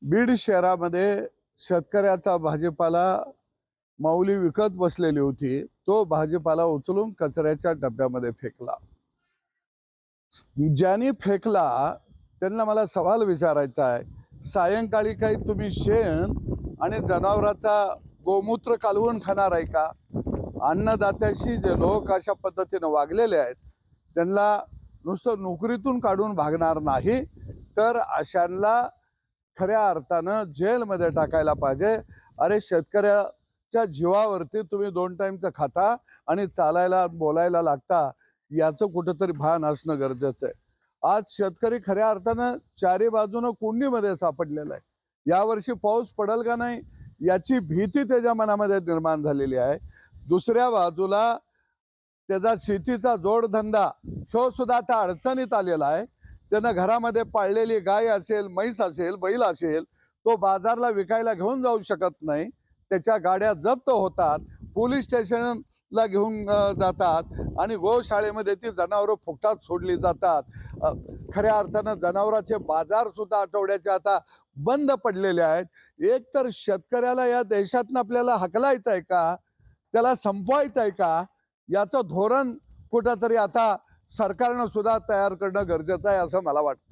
बीड शहरामध्ये शेतकऱ्याचा भाजीपाला माऊली विकत बसलेली होती. तो भाजीपाला उचलून कचऱ्याच्या डब्यामध्ये फेकला. ज्यांनी फेकला त्यांना मला सवाल विचारायचा आहे, सायंकाळी काही तुम्ही शेण आणि जनावराचा गोमूत्र कालवून खाणार आहे का? अन्नदात्याशी जे लोक अशा पद्धतीने वागलेले आहेत त्यांना नुसतं नोकरीतून काढून भागणार नाही, तर अशांना खऱ्या अर्थानं जेलमध्ये टाकायला पाहिजे. अरे, शेतकऱ्याच्या जीवावरती तुम्ही 2 टाईमचं खाता आणि चालायला बोलायला लागता, याचं कुठंतरी भान असणं गरजेचं आहे. आज शेतकरी खऱ्या अर्थानं चारी बाजूनं कुंडीमध्ये सापडलेला आहे. यावर्षी पाऊस पडेल का नाही याची भीती त्याच्या मनामध्ये निर्माण झालेली आहे. दुसऱ्या बाजूला त्याचा शेतीचा जोडधंदा तो सुद्धा आता अडचणीत आलेला आहे. त्यानं घरामध्ये पाळलेली गाय असेल, म्हैस असेल, बैल असेल, तो बाजारला विकायला घेऊन जाऊ शकत नाही. त्याच्या गाड्या जप्त होतात, पोलीस स्टेशनला घेऊन जातात आणि गोशाळेमध्ये ती जनावरं फुकटात सोडली जातात. खऱ्या अर्थानं जनावरांचे बाजार सुद्धा आठवड्याचे आता बंद पडलेले आहेत. एक तर शेतकऱ्याला या देशातनं आपल्याला हकलायचं आहे का? त्याला संपवायचं आहे का? याचं धोरण कुठंतरी आता सरकारनं सुद्धा तयार करणं गरजेचं आहे असं मला वाटतं.